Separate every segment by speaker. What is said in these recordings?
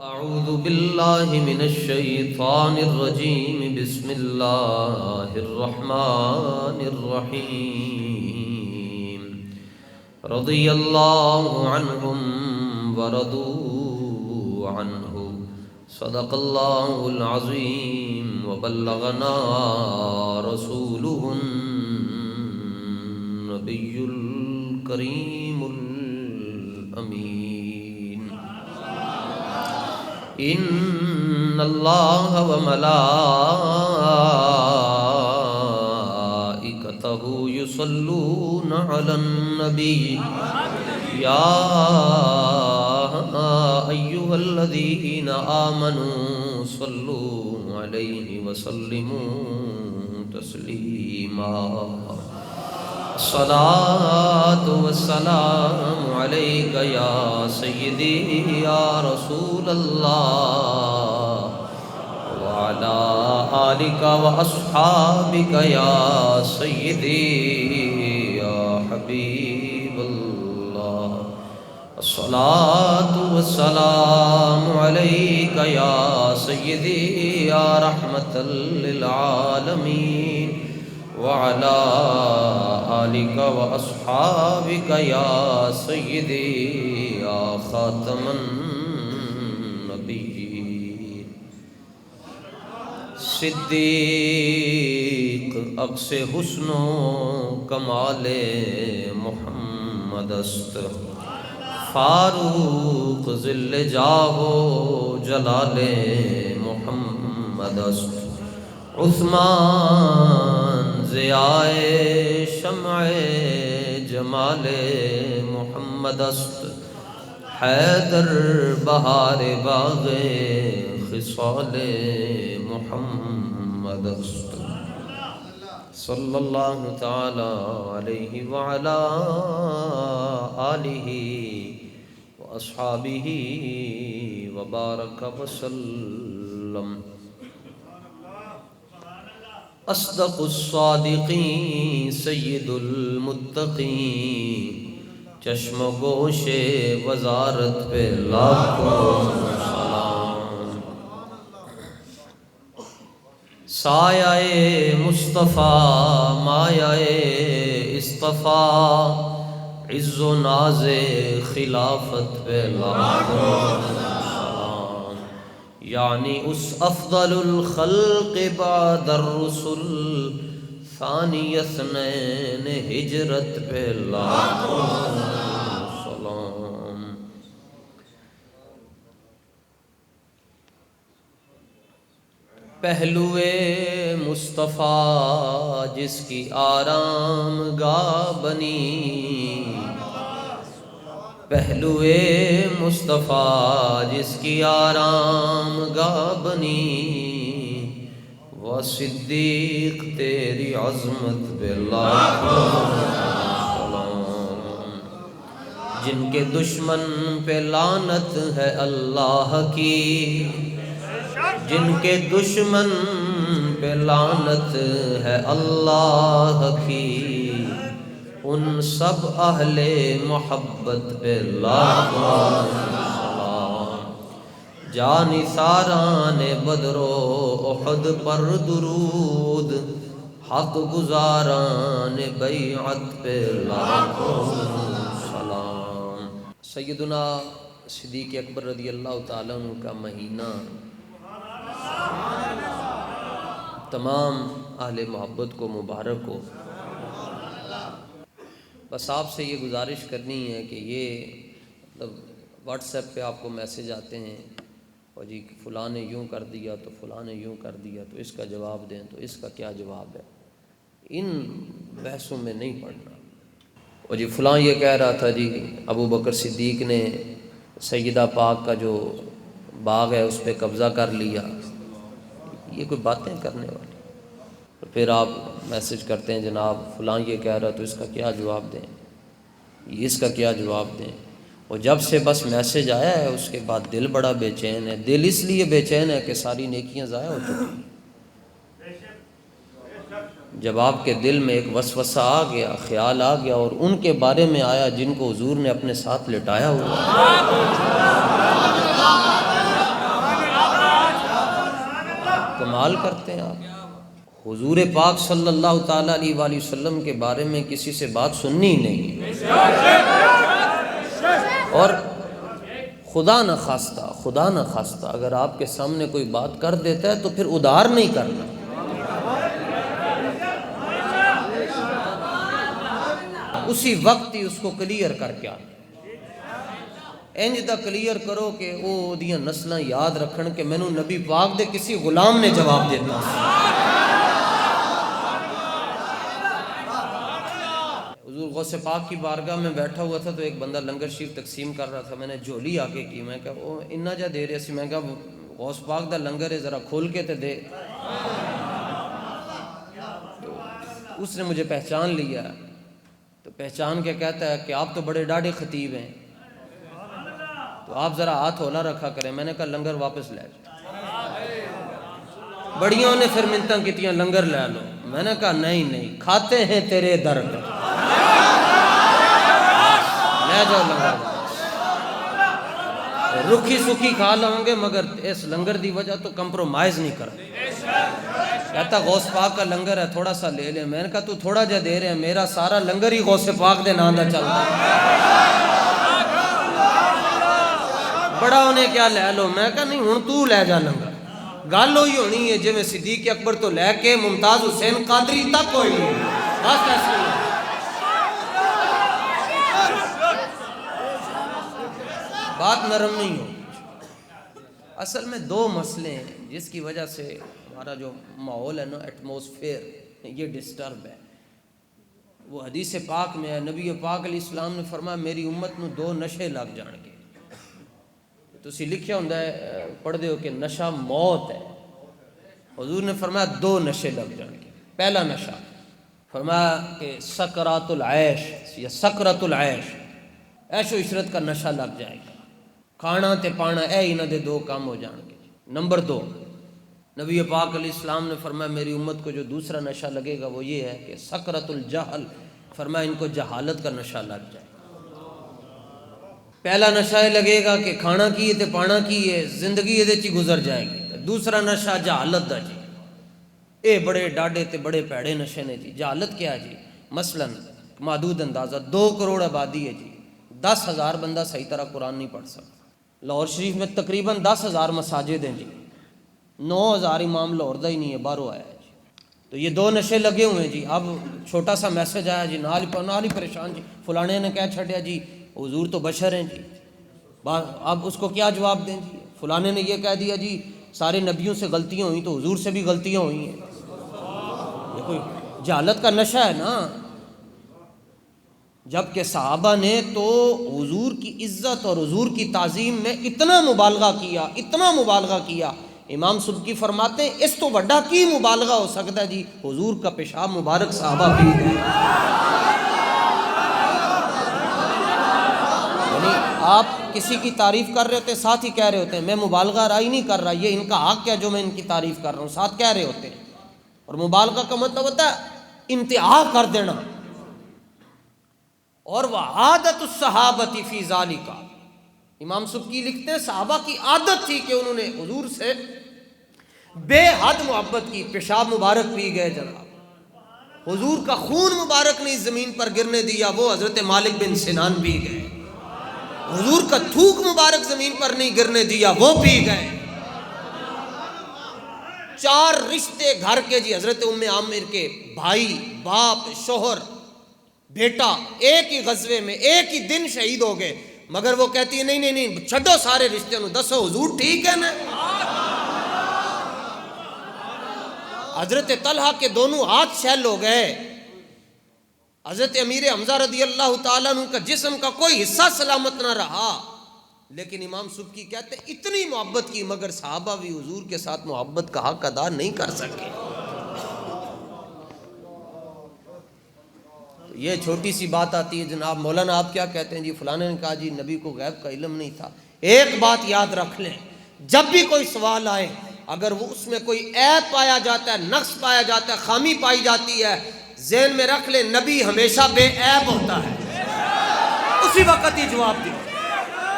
Speaker 1: أعوذ بالله من الشيطان الرجيم بسم الله الرحمن الرحيم رضي الله عنهم ورضوا عنه صدق الله العظيم وبلغنا رسوله النبي الكريم الأمين إن الله وملائكته يصلون على النبي يا أيها الذين آمنوا صلوا عليه وسلموا تسليما الصلاة والسلام عليك يا سيدي يا رسول الله وعلى آلك وأصحابك يا سيدي يا حبيب الله الصلاة والسلام عليك يا سيدي يا رحمة للعالمين وعلى آلك وأصحابك يا سيدي يا خاتم النبيين صدیق عکس حسن و کمال محمد است فاروق ذل جاہ و جلال محمد است عثمان ضیائے شمع جمال محمد است حیدر بہار باغ خصال محمد است صلی اللہ تعالی علیہ وعلا آلہ واصحابہ وبارک وسلم اصدق الصادقین سید المتقین چشم و گوش وزارت پہ لاکھوں سلام سایہ مصطفیٰ مایہ اصطفیٰ عز و ناز خلافت پہ لاکھوں یعنی اس افضل الخلق بعد الرسل ثانی اثنین ہجرت پہ لاکھوں سلام پہلو مصطفیٰ جس کی آرام گاہ بنی پہلو مصطفیٰ جس کی آرام گاہ بنی وہ صدیق تیری عظمت پہ لاکھوں سلام جن کے دشمن پہ لعنت ہے اللہ کی جن کے دشمن پہ لعنت ہے اللہ کی ان سب اہل محبت پہ لاکھوں سلام جانثاران بدر و احد پر درود حق گزاران بیعت پہ لاکھوں سلام سیدنا صدیق اکبر رضی اللہ تعالیٰ عنہ کا مہینہ تمام اہل محبت کو مبارک ہو بس آپ سے یہ گزارش کرنی ہے کہ یہ واٹس ایپ پہ آپ کو میسج آتے ہیں اور جی فلاں نے یوں کر دیا تو فلاں نے یوں کر دیا تو اس کا جواب دیں تو اس کا کیا جواب ہے ان بحثوں میں نہیں پڑھنا اور جی فلاں یہ کہہ رہا تھا جی ابو بکر صدیق نے سیدہ پاک کا جو باغ ہے اس پہ قبضہ کر لیا یہ کوئی باتیں کرنے والی پھر آپ میسج کرتے ہیں جناب فلاں یہ کہہ رہا تو اس کا کیا جواب دیں اس کا کیا جواب دیں اور جب سے بس میسج آیا ہے اس کے بعد دل بڑا بے چین ہے دل اس لیے بے چین ہے کہ ساری نیکیاں ضائع ہو چکی جب آپ کے دل میں ایک وسوسہ آ گیا خیال آ گیا اور ان کے بارے میں آیا جن کو حضور نے اپنے ساتھ لٹایا ہوا کمال کرتے ہیں آپ۔ حضور پاک صلی اللہ تعالیٰ علیہ وآلہ وسلم کے بارے میں کسی سے بات سننی ہی نہیں، اور خدا نہ خواستہ اگر آپ کے سامنے کوئی بات کر دیتا ہے تو پھر ادھار نہیں کرنا، اسی وقت ہی اس کو کلیئر کر کے آنا۔ انج دا کلیئر کرو کہ وہ دیاں نسلاں یاد رکھن کہ مینوں نبی پاک دے کسی غلام نے جواب دیتا۔ حضور غوث پاک کی بارگاہ میں بیٹھا ہوا تھا تو ایک بندہ لنگر شریف تقسیم کر رہا تھا، میں نے جھولی آگے کی، میں کہا وہ اتنا جا دے رہے سی، میں کہا غوث پاک دا لنگر ہے ذرا کھول کے تے دے۔ تو اس نے مجھے پہچان لیا، تو پہچان کے کہتا ہے کہ آپ تو بڑے ڈاڑھے خطیب ہیں، تو آپ ذرا ہاتھ ہولا رکھا کریں۔ میں نے کہا لنگر واپس لے جاؤ۔ بڑیوں نے پھر منتاں کیتیاں لنگر لے لو، میں نے کہا نہیں کھاتے ہیں تیرے در پہ، لے جاؤ لنگر، رکھی سکھی کھا لوں گے مگر اس لنگر دی وجہ تو کمپرومائز نہیں کرنا۔ کہتا غوث پاک کا لنگر ہے تھوڑا سا لے لے، میں نے کہا تو تھوڑا جا دے رہے ہیں، میرا سارا لنگر ہی غوث پاک دے نام دا چلتا ہے، بڑا انہیں کیا لے لو۔ میں کہا نہیں ہن تو لے جا لنگر، گل ہوئی ہونی ہے جی میں صدیق اکبر تو لے کے ممتاز حسین قادری تک ہوئی ہے، بس ایسے ہی۔ بات نرم نہیں ہو۔ اصل میں دو مسئلے ہیں جس کی وجہ سے ہمارا جو ماحول ہے نا، ایٹماسفیئر یہ ڈسٹرب ہے۔ وہ حدیث پاک میں ہے، نبی پاک علیہ السلام نے فرمایا میری امت نو دو نشے لگ جان گے۔ تسی لکھیا ہوندا ہے پڑھ دے ہو کہ نشہ موت ہے، حضور نے فرمایا دو نشے لگ جان گے۔ پہلا نشہ فرمایا کہ سکرات العیش یا سکرت العیش، عیش و عشرت کا نشہ لگ جائے گا، کھانا تے پانا اے انہاں دے دو کام ہو جان گے۔ نمبر دو، نبی پاک علیہ السلام نے فرمایا میری امت کو جو دوسرا نشہ لگے گا وہ یہ ہے کہ سکرت الجہل، فرمایا ان کو جہالت کا نشہ لگ جائے۔ پہلا نشہ یہ لگے گا کہ کھانا کی ہے تے پانا کی ہے، زندگی یہ چی گزر جائے گی۔ دوسرا نشہ جہالت دا جی، اے بڑے ڈاڈے تے بڑے پیڑے نشے نے جی۔ جہالت کیا ہے جی؟ مثلا محدود اندازہ 2 کروڑ آبادی ہے جی، 10,000 بندہ صحیح طرح قرآن نہیں پڑھ سکتا۔ لاہور شریف میں تقریباً 10,000 مساجد ہیں جی، 9,000 امام لاہور دا ہی نہیں ہے، باہروں آیا ہے جی۔ تو یہ دو نشے لگے ہوئے ہیں جی۔ اب چھوٹا سا میسج آیا جی، نال ہی پریشان جی، فلانے نے کہہ چھڑیا جی حضور تو بشر ہیں جی، اب اس کو کیا جواب دیں جی؟ فلانے نے یہ کہہ دیا جی سارے نبیوں سے غلطیاں ہوئیں تو حضور سے بھی غلطیاں ہوئی ہیں۔ یہ کوئی جہالت کا نشہ ہے نا۔ جبکہ صحابہ نے تو حضور کی عزت اور حضور کی تعظیم میں اتنا مبالغہ کیا، امام سبکی فرماتے ہیں اس تو بڑا کی مبالغہ ہو سکتا ہے جی، حضور کا پیشاب مبارک صحابہ پی گئے۔ یعنی آپ کسی کی تعریف کر رہے ہوتے ہیں ساتھ ہی کہہ رہے ہوتے ہیں میں مبالغہ رائی نہیں کر رہا، یہ ان کا حق ہے جو میں ان کی تعریف کر رہا ہوں، ساتھ کہہ رہے ہوتے ہیں۔ اور مبالغہ کا مطلب ہوتا ہے انتہا کر دینا۔ اور وعادت الصحابۃ فی ذالک، امام سبکی لکھتے ہیں صحابہ کی عادت تھی کہ انہوں نے حضور سے بے حد محبت کی، پیشاب مبارک پی گئے جناب، حضور کا خون مبارک نہیں زمین پر گرنے دیا، وہ حضرت مالک بن سنان پی گئے، حضور کا تھوک مبارک زمین پر نہیں گرنے دیا، وہ پی گئے۔ 4 رشتے گھر کے جی، حضرت ام عامر کے بھائی، باپ، شوہر، بیٹا ایک ہی غزوے میں ایک ہی دن شہید ہو گئے، مگر وہ کہتی ہے نہیں چھڈو سارے رشتے نو، دسو حضور ٹھیک ہے نا۔ حضرت طلحہ کے دونوں ہاتھ شیل ہو گئے، حضرت امیر حمزہ رضی اللہ تعالیٰ عنہ کا جسم کا کوئی حصہ سلامت نہ رہا، لیکن امام سبکی کہتے ہیں اتنی محبت کی مگر صحابہ بھی حضور کے ساتھ محبت کا حق ادا نہیں کر سکے۔ یہ چھوٹی سی بات آتی ہے جناب مولانا آپ کیا کہتے ہیں جی فلانے نے کہا جی نبی کو غیب کا علم نہیں تھا۔ ایک بات یاد رکھ لیں، جب بھی کوئی سوال آئے اگر وہ اس میں کوئی عیب پایا جاتا ہے، نقص پایا جاتا ہے، خامی پائی جاتی ہے، ذہن میں رکھ لیں نبی ہمیشہ بے عیب ہوتا ہے، اسی وقت ہی جواب دیں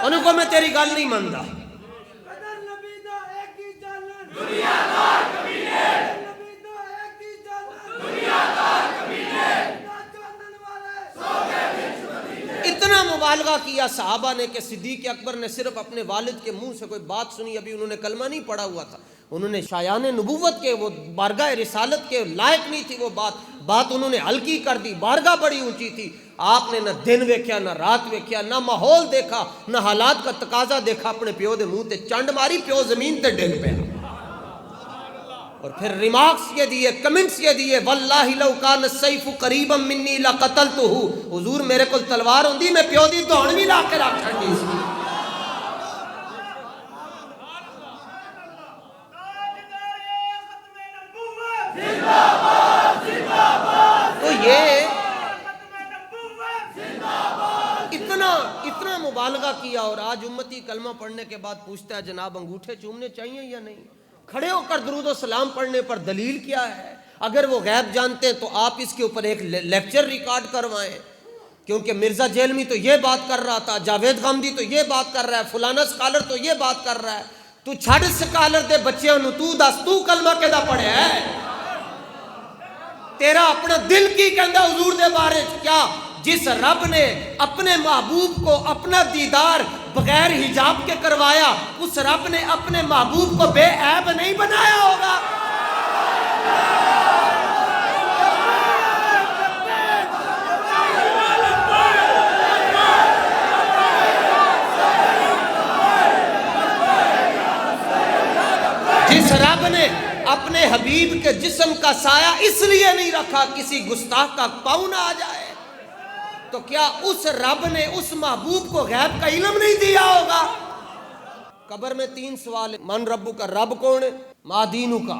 Speaker 1: انہوں کو میں تیری گل نہیں مانتا۔
Speaker 2: کیا صحابہ نے کہ صدیق اکبر نے صرف اپنے والد کے منہ سے کوئی بات سنی، ابھی انہوں نے کلمہ نہیں پڑھا ہوا تھا، انہوں نے شایان نبوت کے، وہ بارگاہ رسالت کے لائق نہیں تھی وہ بات انہوں نے ہلکی کر دی، بارگاہ بڑی اونچی تھی، آپ نے نہ دن ویکھیا نہ رات ویکھیا، نہ ماحول دیکھا نہ حالات کا تقاضا دیکھا، اپنے پیو دے منہ تے چنڈ ماری، پیو زمین تے ڈگ پیا، اور پھر ریمارکس یہ دیے، کمنٹس یہ دیے، واللہ لو کان السیف قریبا منی لقتلتہ، حضور میرے کول تلوار ہوندی میں پیو دی دھون بھی لا کے رکھ چھڈی سی۔ تو یہ اتنا مبالغہ کیا، اور آج امتی کلمہ پڑھنے کے بعد پوچھتا ہے جناب انگوٹھے چومنے چاہیے یا نہیں؟ کھڑے ہو کر درود و سلام پڑھنے پر دلیل کیا ہے؟ اگر وہ غیب جانتے ہیں تو آپ اس کے اوپر ایک لیکچر ریکارڈ کروائیں، کیونکہ مرزا جیلمی تو یہ بات کر رہا تھا، جاوید غامدی تو یہ بات کر رہا ہے، فلانا سکالر تو یہ بات کر رہا ہے، تو چھڑ سکالر دے بچیاں نو تو دس تو کلمہ کدا پڑھیا ہے؟ تیرا اپنا دل کی کہندا حضور دے بارے کیا؟ جس رب نے اپنے محبوب کو اپنا دیدار بغیر حجاب کے کروایا، اس رب نے اپنے محبوب کو بے عیب نہیں بنایا ہوگا؟ جس رب نے اپنے حبیب کے جسم کا سایہ اس لیے نہیں رکھا کسی گستاخ کا پاؤں نہ آ جائے، تو کیا اس رب نے اس محبوب کو غیب کا علم نہیں دیا ہوگا؟ قبر میں 3 سوال ہے، من ربو کا، رب کون ہے؟ ما دینو کا،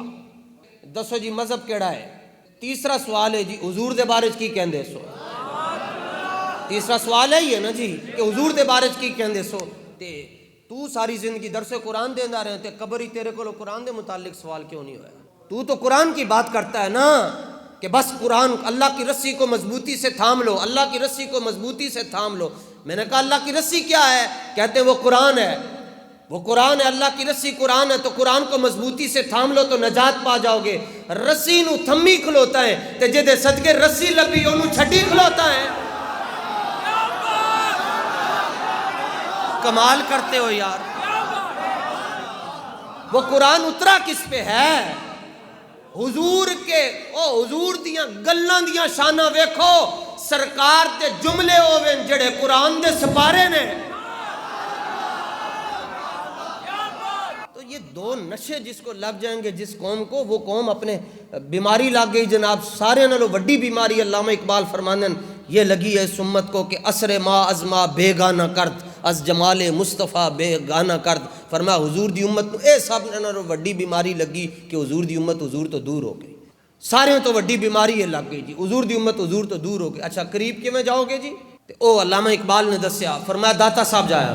Speaker 2: دسو جی مذہب کیڑا ہے؟ تیسرا سوال ہے جی حضور دے بارے کی کہندے سو، تیسرا سوال ہے یہ نا جی کہ حضور دے بارے کی کہندے سو، تے تو ساری زندگی درس قرآن دینا رہے تے قبر ہی تیرے کو قرآن دے متعلق سوال کیوں نہیں ہوا؟ تو قرآن کی بات کرتا ہے نا کہ بس قرآن، اللہ کی رسی کو مضبوطی سے تھام لو، اللہ کی رسی کو مضبوطی سے تھام لو۔ میں نے کہا اللہ کی رسی کیا ہے؟ کہتے وہ قرآن ہے، وہ قرآن ہے، اللہ کی رسی قرآن ہے، تو قرآن کو مضبوطی سے تھام لو تو نجات پا جاؤ گے۔ رسی نو تھمی کھلوتا ہے تے جے دے صدقے رسی لبی اونوں چھڈی کھلوتا ہے۔ کمال کرتے ہو یار۔ وہ قرآن اترا کس پہ ہے؟ حضور کے، او حضور دیاں گلاں دیاں شاناں ویکھو، سرکار دے جملے ہوویں جڑے قرآن دے سپارے نے۔ تو یہ 2 نشے جس کو لگ جائیں گے جس قوم کو، وہ قوم اپنے بیماری لگ گئی جناب، سارے نالوں وڈی بیماری علامہ اقبال فرماندن یہ لگی ہے اس امت کو کہ اثر ما ازما بے گانا کرد، از جمال مصطفیٰ بے گانا کرد۔ فرمایا حضور دی امت نو اے سب نالوں وڈی بیماری لگی کہ حضور دی امت حضور تو دور ہو گئی، سارے تو وڈی بیماری یہ لگ گئی جی، حضور دی امت حضور تو دور ہو گئی۔ اچھا قریب کیویں جاؤ گے جی؟ تے او علامہ اقبال نے دسیا، فرمایا داتا صاحب جایا،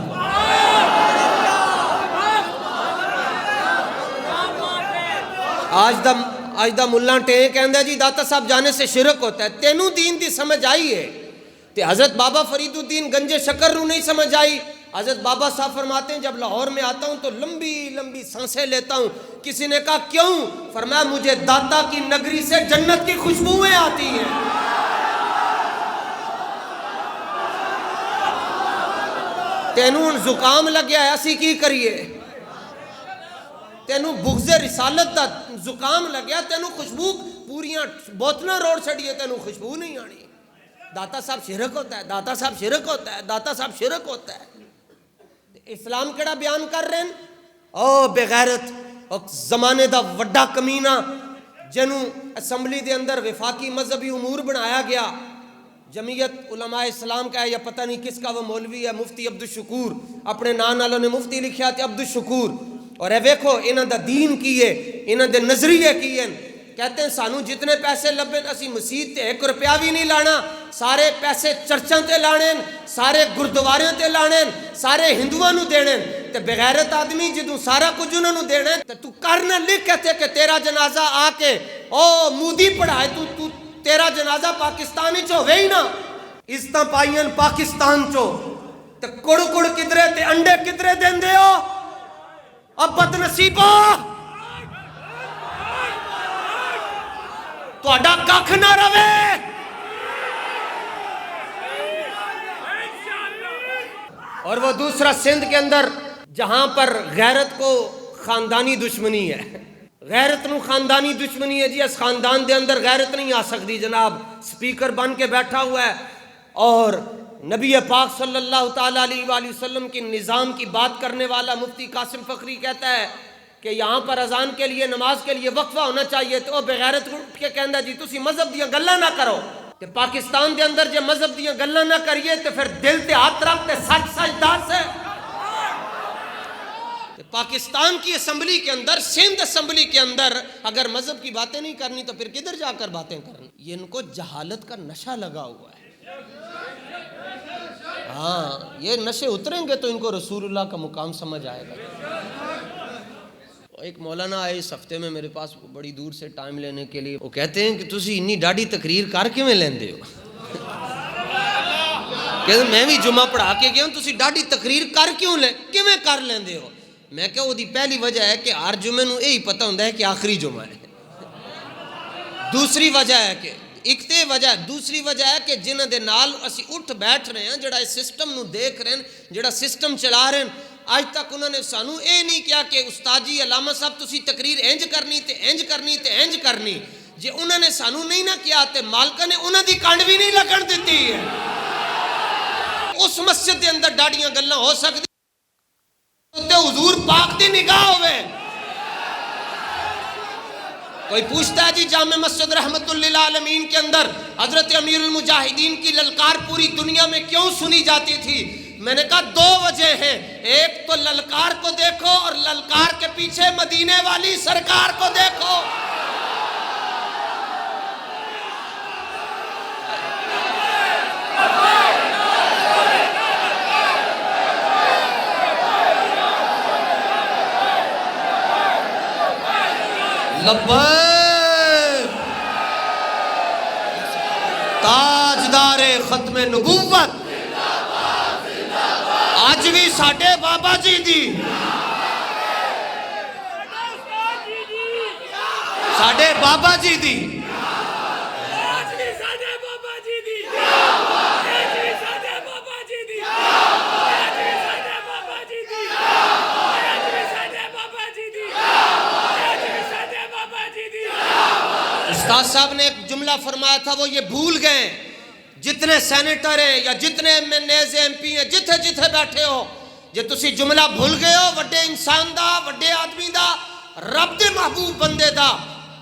Speaker 2: آج دا ملہ ٹے کہندا جی داتا صاحب جانے سے شرک ہوتا ہے۔ تینوں دین دی سمجھ آئی ہے تے حضرت بابا فرید الدین گنج شکر نو نہیں سمجھ آئی۔ حضرت بابا صاحب فرماتے ہیں جب لاہور میں آتا ہوں تو لمبی لمبی سانسیں لیتا ہوں۔ کسی نے کہا کیوں؟ فرمایا مجھے داتا کی نگری سے جنت کی خوشبوئیں آتی ہیں۔ تینوں زکام لگیا ہے، اسی کی کریے؟ تینوں بغض رسالت دا زکام لگیا، تینوں خوشبو پوریاں بوتلاں روڑ چھڑیے، تینوں خوشبو نہیں آنی۔ داتا صاحب شرک ہوتا ہے، داتا صاحب شرک ہوتا ہے، داتا صاحب شرک ہوتا ہے۔ اسلام کیڑا بیان کر رہے ہیں؟ او بے غیرت، زمانے دا وڈا کمینہ جنوں اسمبلی دے اندر وفاقی مذہبی امور بنایا گیا، جمعیت علماء اسلام کا ہے یا پتہ نہیں کس کا وہ مولوی ہے، مفتی عبدالشکور، اپنے نام نالوں نے مفتی لکھیا تے عبدالشکور، اور اے ویکھو انہاں دا دین کی ہے، انہاں دے نظریے کی ہیں۔ کہتے ہیں سانو جتنے پیسے لبن اسی مسجد تے 1 روپیہ بھی نہیں لانا، سارے پیسے چرچاں تے لانے، سارے گردوارے تے لانے، سارے ہندوؤں نو دینے۔ تے بغیرت آدمی جدوں سارا کچھ انہاں نو دینے تے تو کرنا لکھ کہتے کہ تیرا جنازہ آ کے او مودی پڑھائے، تو تیرا جنازہ پاکستانی چو ہوئے ہی نا، عزتاں پائیاں پاکستان چو، تے کڑ کڑ کدرے تے انڈے کدرے دین دے ہو؟ اب بد نصیبہ تہاڈا ککھ نہ رہے۔ اور وہ دوسرا سندھ کے اندر جہاں پر غیرت کو خاندانی دشمنی ہے، غیرت نو خاندانی دشمنی ہے جی، اس خاندان دے اندر غیرت نہیں آ سکتی، جناب سپیکر بن کے بیٹھا ہوا ہے اور نبی پاک صلی اللہ تعالیٰ علیہ وآلہ وسلم کی نظام کی بات کرنے والا مفتی قاسم فخری کہتا ہے کہ یہاں پر اذان کے لیے نماز کے لیے وقفہ ہونا چاہیے، تو بغیرت اٹھ کے کہندا جی تسی مذہب دیاں گلاں نہ کرو، کہ پاکستان دے اندر جے مذہب دیاں گلاں نہ کریے تو پھر دل تے ہاتھ رکھ تے سچ سچ ہے۔ پاکستان کی اسمبلی کے اندر، سندھ اسمبلی کے اندر اگر مذہب کی باتیں نہیں کرنی تو پھر کدھر جا کر باتیں کرنی؟ یہ ان کو جہالت کا نشہ لگا ہوا ہے۔ ہاں یہ نشے اتریں گے تو ان کو رسول اللہ کا مقام سمجھ آئے گا۔ ایک مولانا آئے اس ہفتے میں میرے پاس بڑی دور سے ٹائم لینے کے لیے، وہ کہتے ہیں کہ تسی انی ڈاڑی تقریر کر کے میں لیندے ہو؟ کہ میں بھی جمعہ پڑھا کے گیا ہوں، تسی ڈاڑی تقریر کر کیوں کیویں کر لیندے ہو؟ میں کہا وہ دی پہلی وجہ ہے کہ ہر جمعے نو یہی پتہ ہوندہ ہے کہ آخری جمعہ ہے۔ دوسری وجہ ہے کہ ایک تے وجہ ہے، دوسری وجہ ہے کہ جنہاں دے نال اسی اٹھ بیٹھ رہے ہیں، جڑا اس سسٹم نو دیکھ رہے ہیں، جڑا سسٹم چلا رہے ہیں، آج تک انہوں نے سانو اے نہیں کیا کہ استاد جی علامہ صاحب تسی تقریر انج کرنی تے انج کرنی تے انج کرنی، جے انہوں نے سانو نہیں نہ کیا تے مالکہ نے انہوں دی کانڈ بھی نہیں لگن دیتی ہے۔ اس مسجد دے اندر ڈاڑیاں گلاں ہو سکتی تے حضور پاک دی نگاہ ہوئے۔ کوئی پوچھتا ہے جی جامع مسجد رحمت للعالمین کے اندر حضرت امیر المجاہدین کی للکار پوری دنیا میں کیوں سنی جاتی تھی؟ میں نے کہا دو وجہ ہیں، ایک تو للکار کو دیکھو اور للکار کے پیچھے مدینے والی سرکار کو دیکھو۔ لبیک تاجدار ختم نبوت آج بھی ساڈے بابا جی دی، ساڈے بابا جی دی، استاد صاحب نے ایک جملہ فرمایا تھا، وہ یہ بھول گئے جتنے سینیٹر ہیں یا جتنے M N As M P ہیں جتھے جتھے بیٹھے ہو، جے تسی جملہ بھول گئے ہو وڈے انسان دا، وڈے آدمی دا، رب دے محبوب بندے دا،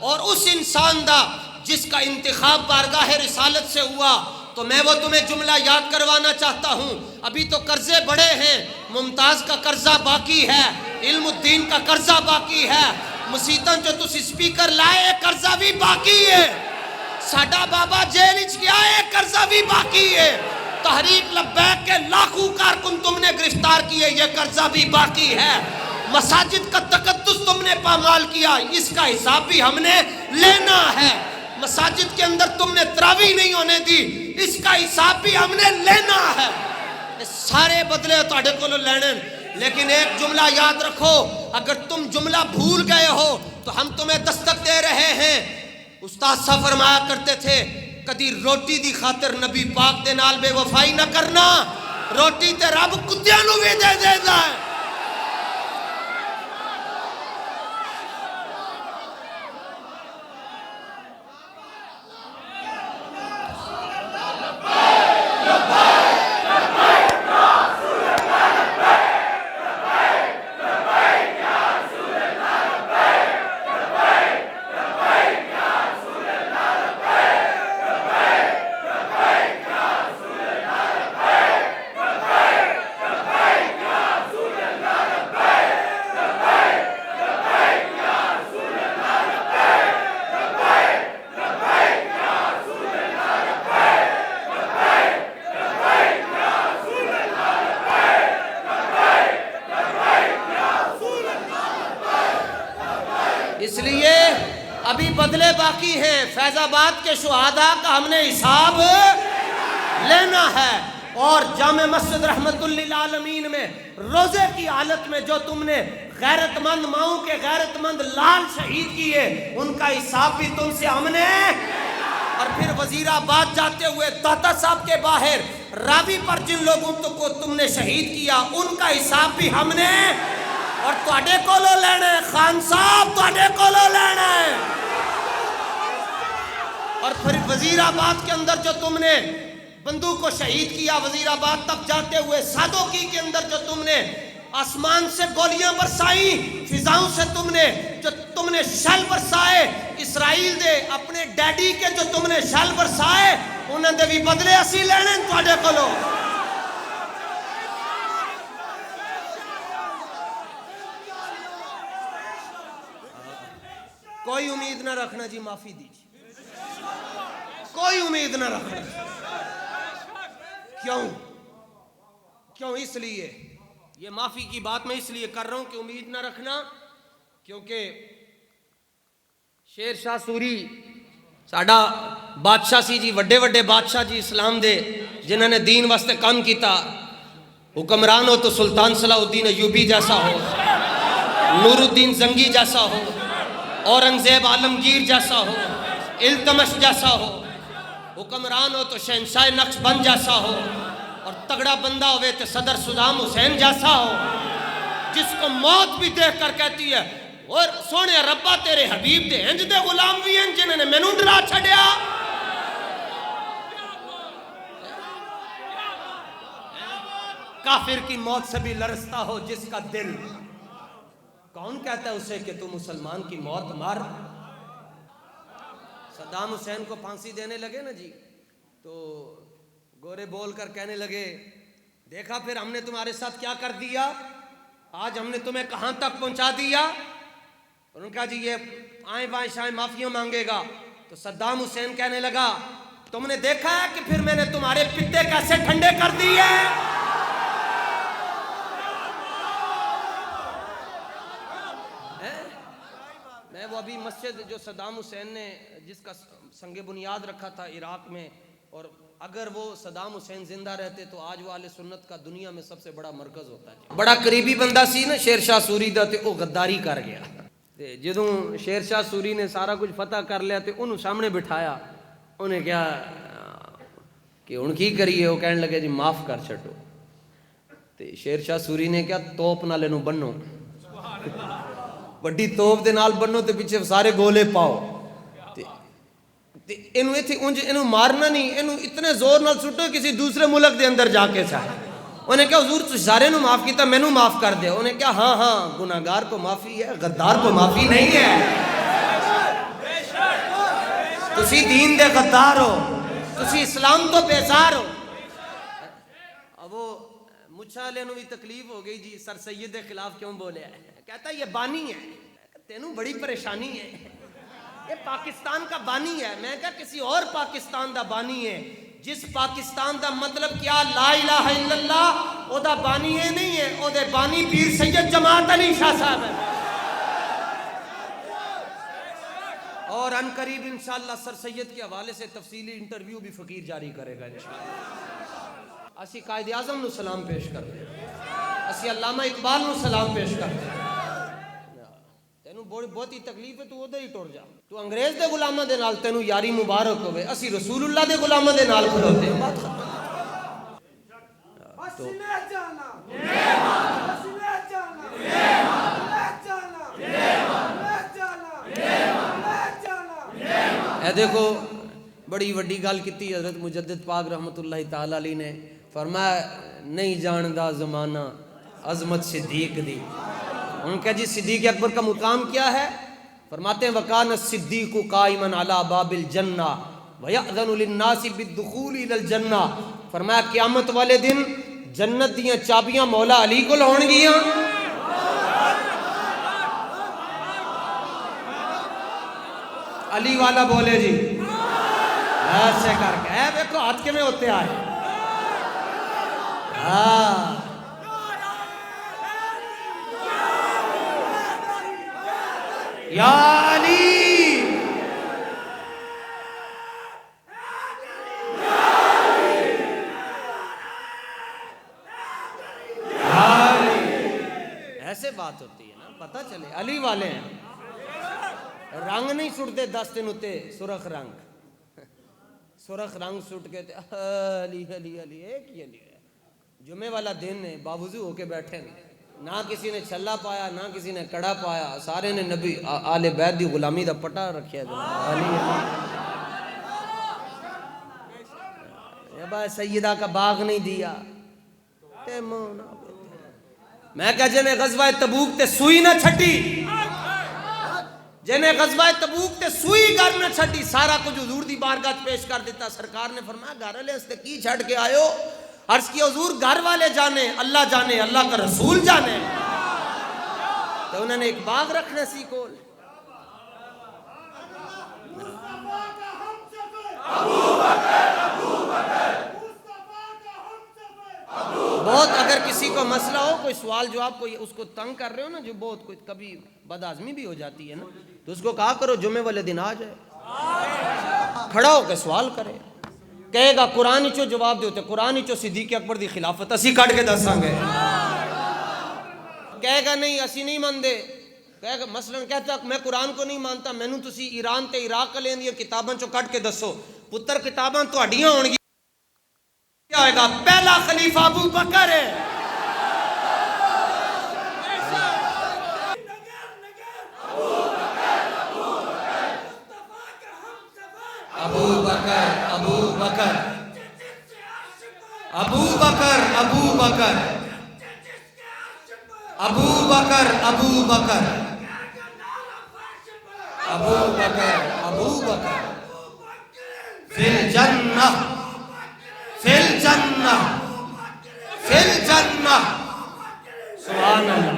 Speaker 2: اور اس انسان دا جس کا انتخاب بارگاہ رسالت سے ہوا، تو میں وہ تمہیں جملہ یاد کروانا چاہتا ہوں۔ ابھی تو قرضے بڑے ہیں، ممتاز کا قرضہ باقی ہے، علم الدین کا قرضہ باقی ہے، مسیطن جو تسی سپیکر لائے قرضہ بھی باقی ہے، ساڈا بابا جیل اچ گیا ہے قرضہ بھی باقی ہے، تحریک لبیک کے لاکھوں کارکن تم نے گرفتار کیے یہ قرضہ بھی باقی ہے، مساجد کا تقدس تم نے پامال کیا اس کا حساب بھی ہم نے لینا ہے، مساجد کے اندر تم نے تراویح نہیں ہونے دی اس کا حساب بھی ہم نے لینا ہے۔ سارے بدلے تواڈے کولوں لینے، لیکن ایک جملہ یاد رکھو، اگر تم جملہ بھول گئے ہو تو ہم تمہیں دستک دے رہے ہیں۔ استاد صاحب فرمایا کرتے تھے کدی روٹی دی خاطر نبی پاک دے نال بے وفائی نہ کرنا، روٹی تے رب کتیاں نو بھی دے دیتا ہے۔ اس لیے ابھی بدلے باقی ہیں، فیض آباد کے شہداء کا ہم نے حساب لینا ہے، اور جامع مسجد رحمت للعالمین میں روزے کی حالت میں جو تم نے غیرت مند ماؤں کے غیرت مند لال شہید کیے ان کا حساب بھی تم سے ہم نے، اور پھر وزیر آباد جاتے ہوئے داتا صاحب کے باہر راوی پر جن لوگوں کو تم نے شہید کیا ان کا حساب بھی ہم نے اور تواڈے کولوں لینا ہے خان صاحب، تواڈے کولوں لینا ہے۔ اور پھر وزیر آباد کے اندر جو تم نے بندوق کو شہید کیا، وزیر آباد تک جاتے ہوئے سادوکی کے اندر جو تم نے آسمان سے گولیاں برسائیں، فضاؤں سے تم نے شل برسائے، اسرائیل دے اپنے ڈیڈی کے جو تم نے شل برسائے انہاں دے بھی بدلے اسی لینے تواڈے کولوں۔ کوئی امید نہ رکھنا جی، معافی دیجیے، کوئی امید نہ رکھنا۔ کیوں؟ اس لیے یہ معافی کی بات میں اس لیے کر رہا ہوں کہ امید نہ رکھنا، کیونکہ شیر شاہ سوری ساڈا بادشاہ سی جی، وڈے وڈے بادشاہ جی اسلام دے جنہوں نے دین واسطے کام کیتا، حکمران ہو تو سلطان صلاح الدین ایوبی جیسا ہو، نور الدین زنگی جیسا ہو، اورنگزیب عالمگیر جیسا ہو، التمش جیسا ہو، حکمران ہو تو شہنشاہ نقش بند جیسا ہو، اور تگڑا بندہ ہوئے تو صدر صدام حسین جیسا ہو، جس کو موت بھی دیکھ کر کہتی ہے اور سونے ربا تیرے حبیب دے ہنج دے غلام بھی ہیں جنہوں نے مینوں ڈرا چھڑیا۔ کافر کی موت سے بھی لرزتا ہو جس کا دل، کون کہتا ہے اسے کہ تو مسلمان کی موت مار؟ صدام حسین کو پھانسی دینے لگے نا جی، تو گورے بول کر کہنے لگے دیکھا پھر ہم نے تمہارے ساتھ کیا کر دیا، آج ہم نے تمہیں کہاں تک پہنچا دیا۔ اور ان کا جی یہ آئیں بائیں شائیں معافیاں مانگے گا، تو صدام حسین کہنے لگا تم نے دیکھا ہے کہ پھر میں نے تمہارے پتے کیسے ٹھنڈے کر دیے۔ میں وہ ابھی مسجد جو صدام حسین نے جس کا سنگ بنیاد رکھا تھا عراق میں، اور اگر وہ صدام حسین زندہ رہتے تو آج وہ اہل سنت کا دنیا میں سب سے بڑا مرکز ہوتا ہے۔ بڑا قریبی بندہ سی نا شیر شاہ سوری دا، تے وہ غداری کر گیا، تے جدوں شیر شاہ سوری نے سارا کچھ فتح کر لیا تے انہوں سامنے بٹھایا، انہیں کیا کہ ان کی کریے، وہ کہنے لگے جی معاف کر چھٹو، تے شیر شاہ سوری نے کیا توپ نال انہوں بنو، بڑی توپ دے نال بنو تے پیچھے سارے گولے پاؤ، انہوں ایتھی انہوں مارنا نہیں، انہوں اتنے زور نال سٹو کسی دوسرے ملک دے اندر جا کے چاہے۔ انہیں کہا حضور تو سارے نو معاف کیتا، میں نو معاف کر دے۔ انہیں کہا ہاں گناہگار کو معافی ہے، غدار کو معافی نہیں ہے۔ تسی دین دے غدار ہو، تسی اسلام تو بیزار ہو۔ اب وہ مچھا والے نو بھی تکلیف ہو گئی جی، سر سید کے خلاف کیوں بولے ہے؟ کہتا یہ بانی ہے، تینوں بڑی پریشانی ہے، یہ پاکستان کا بانی ہے۔ میں کہا کسی اور پاکستان دا بانی ہے، جس پاکستان دا مطلب کیا لا الہ الا اللہ، او دا بانی ہے نہیں ہے، او دے بانی پیر سید جماعت علی شاہ صاحب ہے۔ اور ان قریب انشاءاللہ سر سید کے حوالے سے تفصیلی انٹرویو بھی فقیر جاری کرے گا انشاءاللہ۔ اسی قائد اعظم نو سلام پیش کر دیں، اسی علامہ اقبال نو سلام پیش کر دیں۔ تینوں بہت ہی تکلیف ہے، تو ادھر ہی ٹر جا، تو انگریز دے غلاماں دے نال تینوں یاری مبارک ہوئے، اسی رسول اللہ دے غلاماں دے نال کھلوتے ہیں، بات ختم۔ اے دیکھو بڑی وڈی گل کیتی حضرت مجدد پاک رحمت اللہ تعالی علیہ نے، فرمایا نہیں جاندا زمانہ عظمت صدیق دی۔ ان کا جی صدیق اکبر کا مقام کیا ہے؟ فرماتے ہیں وَقَانَ الصِّدِّيقُ قَائِمًا عَلَى بَابِ الْجَنَّةِ وَيَأْذَنُ لِلنَّاسِ بِالدُّخُولِ إِلَى الْجَنَّةِ۔ فرمایا قیامت والے دن جنت دیاں چابیاں مولا علی کو ہون گیاں، علی والا بولے جی ایسے کر کے، اے دیکھو ہاتھ کے میں ہوتے آئے، یا علی ایسے بات ہوتی ہے نا، پتہ چلے علی والے ہیں، رنگ نہیں سٹتے 10 دن ہوتے سرخ رنگ، سرخ رنگ سٹ کے تھے، علی علی علی، ایک ہی علی ہے۔ جمعے والا دن ہے، باوضو ہو کے بیٹھے ہیں، نہ کسی نے چھلا پایا نہ کسی نے کڑا پایا، سارے نے نبی آل بیت دی غلامی دا پٹا رکھیا جناب، علی علی۔ بھائی سیدہ کا باغ نہیں دیا تے مونا، میں کہا جنہیں غزوہ تبوک تے سوئی نہ چھٹی، جنہیں غزوہ تبوک تے سوئی گھر نہ چھٹی، سارا کچھ حضور دی بارگاہ پیش کر دیتا۔ سرکار نے فرمایا گھر والے اس تے کی چھڑ کے آئے ہو؟ عرض کی حضور گھر والے جانے، اللہ کا رسول جانے۔ تو انہوں نے ایک باغ رکھنا سی کول، بہت اگر کسی کو مسئلہ ہو، کوئی سوال جواب، کوئی اس کو تنگ کر رہے ہو نا، جو بہت کوئی کبھی بد آزمی بھی ہو جاتی ہے نا، تو اس کو کہا کرو جمعے والے دن آ جائے، کھڑا ہو کے سوال کرے، کہے گا قرآن چو جواب دیتے، قرآن چو صدیق اکبر دی خلافت اسی کٹ کے دساں گے، کہے گا نہیں اسی نہیں مندے، کہے گا مثلا کہتا میں قرآن کو نہیں مانتا، مینوں تسی ایران تے عراق لیں دی کتاباں چو کٹ کے دسو، پتر کتاباں تہاڈیاں ہون گی، کیا ہوئے گا؟ پہلا خلیفہ ابو بکر ہے۔ ابو بکر ابو بکر ابو بکر ابو بکر ابو بکر ابو بکر ابو بکر ابو بکر فی الجنہ فی الجنہ فی الجنہ، سبحان اللہ،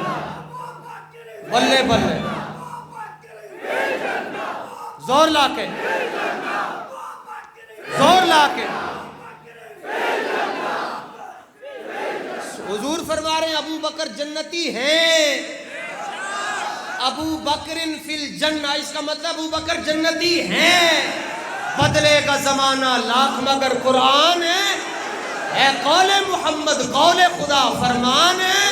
Speaker 2: بلے بلے، زور لا کے، زور لا کے، حضور فرما رہے ہیں ابو بکر جنتی ہیں، ابو بکر فی الجنہ، اس کا مطلب ابو بکر جنتی ہیں، بدلے کا زمانہ لاکھ مگر قرآن ہے قول محمد، قول خدا فرمان ہے۔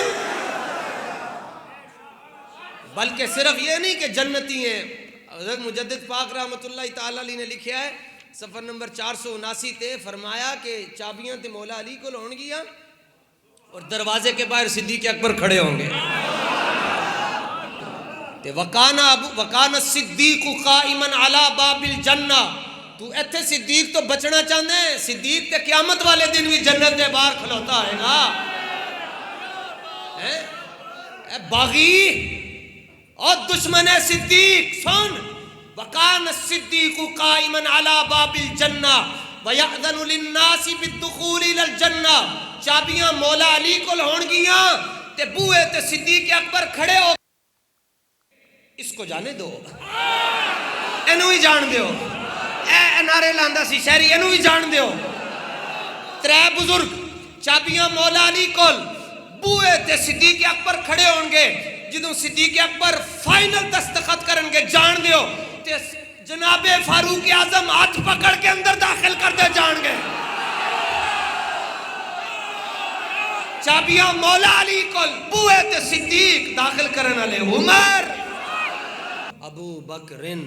Speaker 2: بلکہ صرف یہ نہیں کہ جنتی ہیں، حضرت مجدد پاک رحمۃ اللہ تعالی علیہ نے لکھیا ہے صفحہ نمبر 479 تے، فرمایا کہ چابیاں تے مولا علی کو ہون گیاں اور دروازے کے باہر صدیق اکبر کھڑے ہوں گے، تے وکان الصدیق قائما علی باب الجنہ، تو ایتھے صدیق تو بچنا چاہندے ہیں، صدیق تے قیامت والے دن بھی جنت دے باہر کھلوتا ہے گا، اے باغی اور دشمن صدیق سن، وکان الصدیق قائما علی باب الجنہ ویأذن للناس بالدخول الى الجنہ، چابیاں مولا علی کول ہون گیاں تے بوئے تے صدیق اکبر کھڑے ہو، اس کو جانے دو، اینو ہی جان دیو، اے نعرے لاندا سی شہری، اینو ہی جان دیو، ترے بزرگ چابیاں مولا علی کول، بوئے تے صدیق اکبر کھڑے ہون گے، جدوں صدیق اکبر فائنل دستخط کرن گے جان دیو تے جناب فاروق اعظم ہاتھ پکڑ کے اندر داخل کر دے جان گے، چابیاں مولا علی کول، بوئے تے صدیق داخل کرن والے عمر، ابو بکرن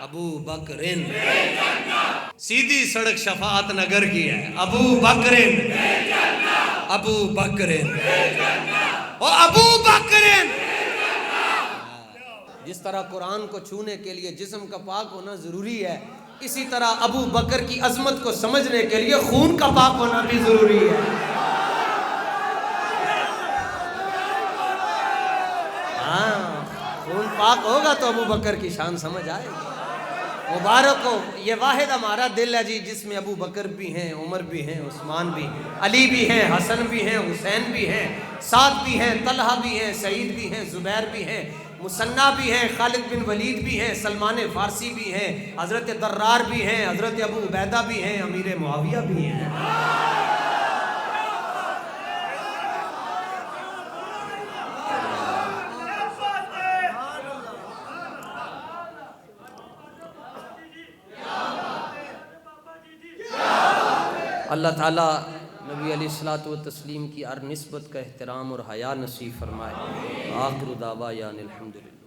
Speaker 2: ابو بکرن، سیدھی سڑک شفاعت نگر کی ہے، ابو بکرن ابو بکرن او ابو بکرن۔ جس طرح قرآن کو چھونے کے لیے جسم کا پاک ہونا ضروری ہے، اسی طرح ابو بکر کی عظمت کو سمجھنے کے لیے خون کا پاک ہونا بھی ضروری ہے۔ ہاں، خون پاک ہوگا تو ابو بکر کی شان سمجھ آئے گی۔ مبارک ہو، یہ واحد ہمارا دل ہے جی جس میں ابو بکر بھی ہیں، عمر بھی ہیں، عثمان بھی ہیں، علی بھی ہیں، حسن بھی ہیں، حسین بھی ہیں، سعد بھی ہیں، طلحہ بھی ہیں، سعید بھی ہیں، زبیر بھی ہیں، مثنیٰ بھی ہیں، خالد بن ولید بھی ہیں، سلمان فارسی بھی ہیں، حضرت درار بھی ہیں، حضرت ابو عبیدہ بھی ہیں، امیر معاویہ بھی ہیں۔ اللہ تعالیٰ نبی علیہ الصلوۃ والتسلیم کی ہر نسبت کا احترام اور حیا نصیب فرمائے۔ آخر دعوانا الحمدللہ۔